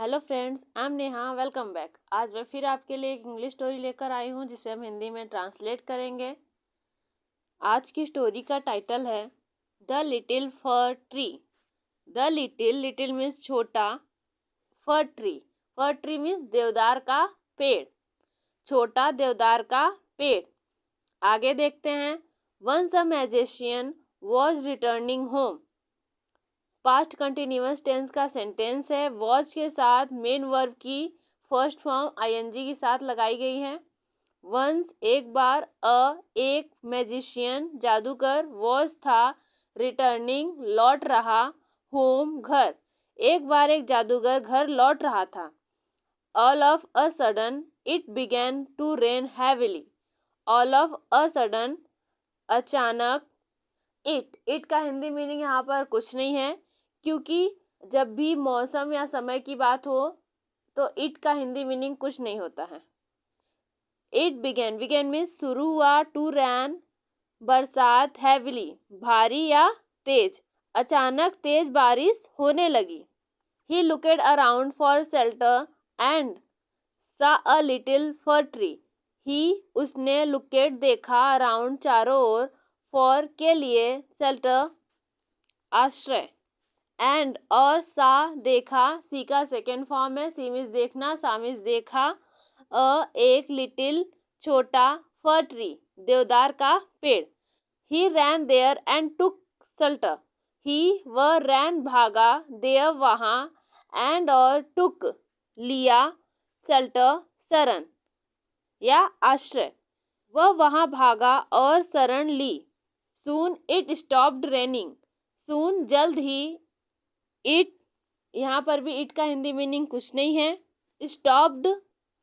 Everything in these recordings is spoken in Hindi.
Hello friends, I am Neha. Welcome back. आज मैं फिर आपके लिए एक इंग्लिश स्टोरी लेकर आई हूँ जिसे हम हिंदी में ट्रांसलेट करेंगे। आज की स्टोरी का टाइटल है the little for tree. The little means छोटा, फर ट्री मीन्स देवदार का पेड़, छोटा देवदार का पेड़। आगे देखते हैं। Once a magician was returning home. Past continuous tense का सेंटेंस है। वॉज के साथ मेन वर्ब की फर्स्ट फॉर्म आईएनजी के साथ लगाई गई है। वंस एक बार, एक मैजिशियन जादूगर, वॉज था, रिटर्निंग लौट रहा, होम घर, एक बार एक जादूगर घर लौट रहा था। All of a sudden it began to rain heavily. All of a sudden अचानक। इट का हिंदी मीनिंग यहाँ पर कुछ नहीं है, क्योंकि जब भी मौसम या समय की बात हो तो इट का हिंदी मीनिंग कुछ नहीं होता है। इट बिगेन मीन्स शुरू हुआ, टू रैन बरसात, हैविली भारी या तेज, अचानक तेज बारिश होने लगी। ही लुकेड अराउंड फॉर शेल्टर एंड सा अ लिटिल फर ट्री। ही उसने लुकेड देखा, अराउंड चारों ओर, फॉर के लिए, शेल्टर आश्रय, एंड और सा देखा, सी का सेकेंड फॉर्म है, सी मीन्स देखना, सा मीन्स देखा, एक लिटिल छोटा, फर ट्री देवदार का पेड़। ही रैन देयर एंड टुक शेल्टर। ही वह रैन भागा, देयर वहां, एंड और टुक लिया, शेल्टर शरण या आश्रय, वह वहां भागा और शरण ली। Soon it stopped raining. Soon जल्द ही, इट यहाँ पर भी इट का हिंदी मीनिंग कुछ नहीं है। स्टॉप्ड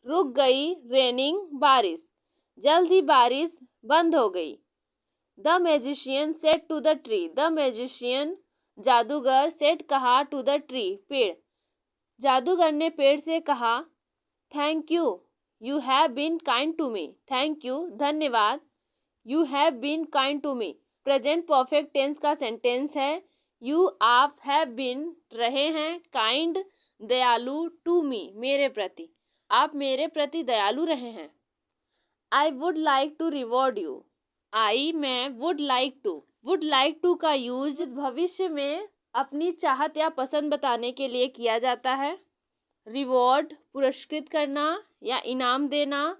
रुक गई, रेनिंग बारिश, जल्द ही बारिश बंद हो गई। The magician said to the tree. The magician जादूगर, सेड कहा, टू द ट्री पेड़, जादूगर ने पेड़ से कहा, thank you you have been kind to me. Thank you धन्यवाद, you have been kind to me present perfect tense का सेंटेंस है। यू आप हैव बीन रहे हैं, काइंड दयालु, टू मी मेरे प्रति, आप मेरे प्रति दयालु रहे हैं। I would like to reward you. I मैं, वुड लाइक टू का यूज भविष्य में अपनी चाहत या पसंद बताने के लिए किया जाता है। रिवॉर्ड पुरस्कृत करना या इनाम देना।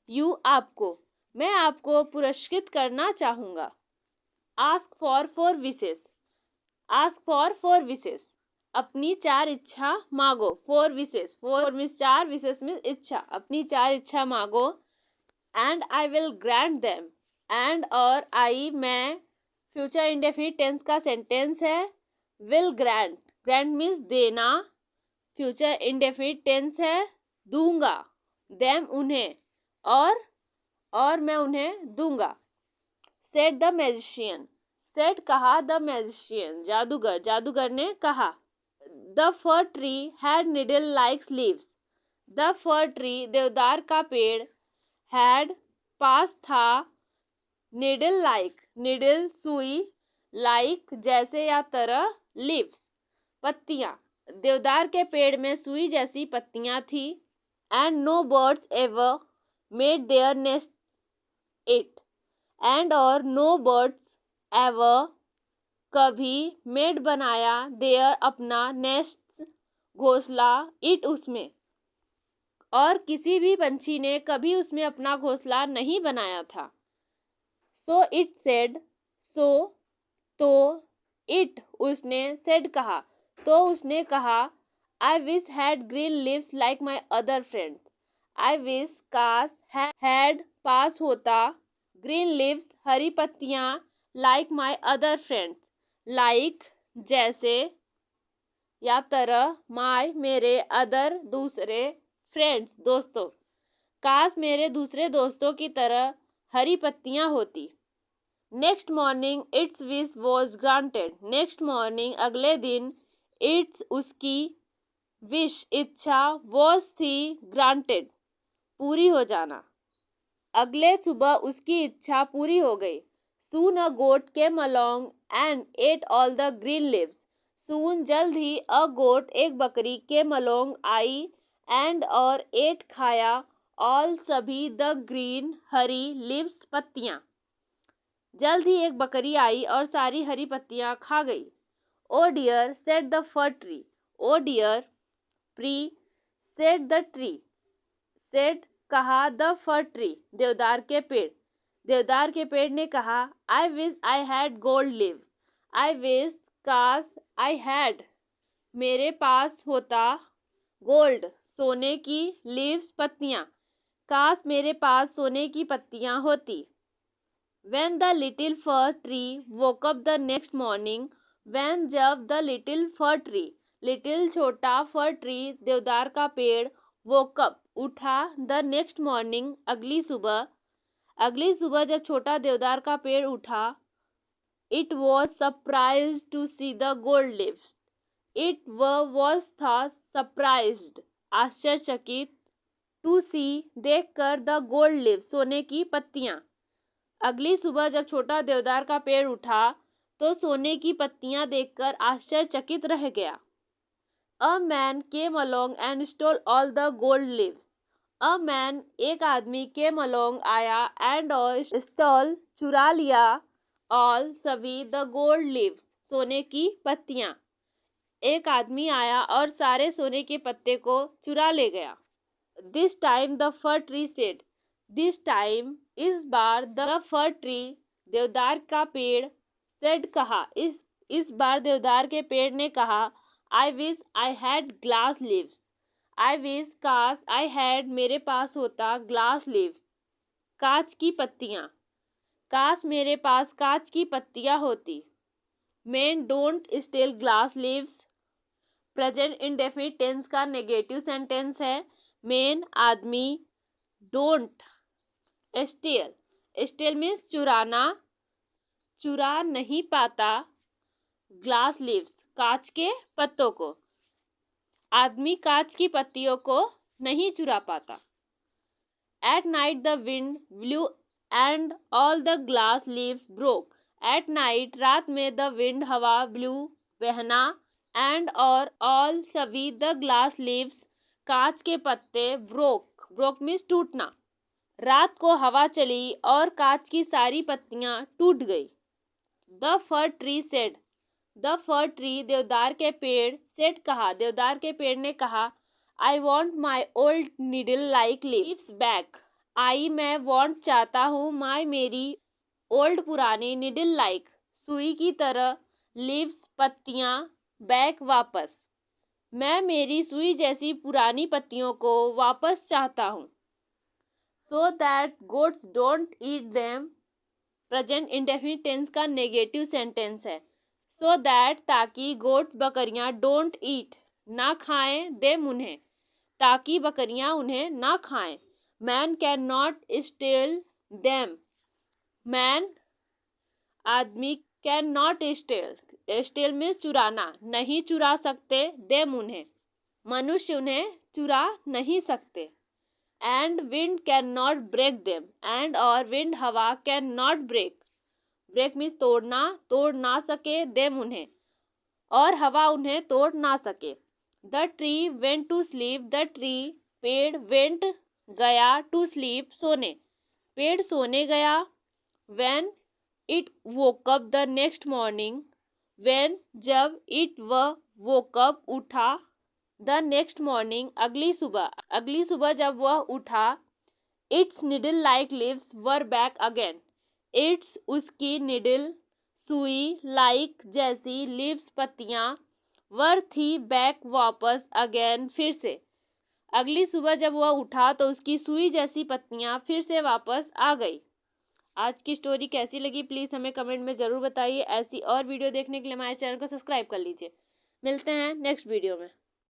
यू आपको, मैं आपको पुरस्कृत करना चाहूँगा। आस्क फॉर विशेष। आस्क फॉर विशेष अपनी चार इच्छा मांगो। फॉर विशेष, फॉर मीन्स चार, विशेष मीन्स इच्छा, अपनी चार इच्छा मांगो। And I will grant them. And और आई मैं फ्यूचर इंडेफिनिट टेंस का सेंटेंस है। विल ग्रांट, ग्रांट मीन्स देना, फ्यूचर इंडेफिनिट टेंस है, दूंगा, देम उन्हें, और मैं उन्हें दूंगा। Said the magician. सेड कहा, द मैजिशियन जादूगर, जादूगर ने कहा। The fir tree had needle like leaves. The fir tree देवदार का पेड़, हैड पास था, निडल लाइक निडल सुई, लाइक जैसे या तरह, लीव्स पत्तियां, देवदार के पेड़ में सुई जैसी पत्तियां थी। And no birds ever made their nest it. And और नो बर्ड्स एवर कभी, मेड बनाया, देयर अपना, नेस्ट घोंसला, इट उसमें, और किसी भी पंछी ने कभी उसमें अपना घोंसला नहीं बनाया था। सो इट सेड, सो तो, इट उसने, सेड कहा, तो उसने कहा, I wish had green leaves like my other friends. I wish काश, हैड पास होता, ग्रीन लीव्स हरी पत्तियां, like my other friends like जैसे या तरह, माई मेरे, अदर दूसरे, फ्रेंड्स दोस्तों, काश मेरे दूसरे दोस्तों की तरह हरी पत्तियां होती। Next morning it's wish was granted. Next morning अगले दिन, इट्स उसकी, विश इच्छा, वॉज थी, ग्रांटेड पूरी हो जाना, अगले सुबह उसकी इच्छा पूरी हो गई। Soon a goat came along and ate all the green leaves. Soon जल्द ही अ गोट एक बकरी के मलोंग आई एंड और एट खाया ऑल सभी द ग्रीन हरी लिव्स पत्तियां। जल्द ही एक बकरी आई और सारी हरी पत्तियां खा गई। Oh dear said the fir tree, oh dear fir said the tree, said कहा द फर ट्री देवदार के पेड़, देवदार के पेड़ ने कहा I wish I had gold leaves, I wish काश आई हैड मेरे पास होता गोल्ड सोने की लीव्स पत्तियां, काश मेरे पास सोने की पत्तियां होती। When the little fir tree woke up the next morning, when जब the little fir tree, little छोटा fir tree देवदार का पेड़ woke up उठा the next morning अगली सुबह जब छोटा देवदार का पेड़ उठा, it was surprised to see the gold leaves, it was था surprised आश्चर्यचकित, to see देखकर the gold leaves सोने की पत्तियां। अगली सुबह जब छोटा देवदार का पेड़ उठा तो सोने की पत्तियां देखकर आश्चर्यचकित रह गया। A man came along and stall all the gold leaves, a man एक आदमी केम अलोंग आया एंड और स्टॉल चुरा लिया ऑल सभी द गोल्ड लीव्स सोने की पत्तियां। एक आदमी आया और सारे सोने के पत्ते को चुरा ले गया। This time the fir tree said, this time इस बार द फर ट्री देवदार का पेड़ सेड कहा, इस बार देवदार के पेड़ ने कहा I wish I had glass leaves, I wish काश आई हैड मेरे पास होता ग्लास लीव्स कांच की पत्तियां, काश मेरे पास कांच की पत्तियां होती। Men don't steal glass leaves present indefinite tense का नेगेटिव सेंटेंस है। मेन आदमी, डोंट स्टील, स्टील मीन्स चुराना, चुरा नहीं पाता, ग्लास लीव्स कांच के पत्तों को, आदमी कांच की पत्तियों को नहीं चुरा पाता। At night the wind blue and all the glass leaves broke, at night रात में द विंड हवा ब्लू बहना एंड और ऑल सभी द ग्लास लीव्स कांच के पत्ते ब्रोक, ब्रोक मीन्स टूटना, रात को हवा चली और कांच की सारी पत्तियां टूट गई। The fir tree said, the fir tree देवदार के पेड़ सेड कहा, देवदार के पेड़ ने कहा I want my old needle like leaves back, I मैं वॉन्ट चाहता हूँ माई मेरी ओल्ड पुरानी नीडल लाइक सुई की तरह लीव्स पत्तियां बैक वापस, मैं मेरी सुई जैसी पुरानी पत्तियों को वापस चाहता हूँ। So that goats don't eat them present indefinite tense का नेगेटिव सेंटेंस है। सो दैट ताकि गोट्स बकरियां डोंट ईट ना खाएं देम उन्हें, ताकि बकरियां उन्हें ना खाएं। Man can not steal them, man आदमी can not steal, steal means चुराना, नहीं चुरा सकते देम उन्हें, मनुष्य उन्हें चुरा नहीं सकते। And wind can not break them, and और विंड हवा can not break, break means तोड़ना, तोड़ ना सके देम उन्हें, और हवा उन्हें तोड़ ना सके। The tree went to sleep, the tree पेड़ वेंट गया टू स्लीप सोने, पेड़ सोने गया। When it woke up the next morning, when जब इट वोक अप उठा, द नेक्स्ट मॉर्निंग अगली सुबह जब वह उठा, its needle like leaves were back again, its उसकी निडल सुई लाइक जैसी लीव्स पत्तियां वर थी बैक वापस अगेन फिर से, अगली सुबह जब वह उठा तो उसकी सुई जैसी पत्तियां फिर से वापस आ गई। आज की स्टोरी कैसी लगी प्लीज़ हमें कमेंट में ज़रूर बताइए। ऐसी और वीडियो देखने के लिए हमारे चैनल को सब्सक्राइब कर लीजिए। मिलते हैं नेक्स्ट वीडियो में।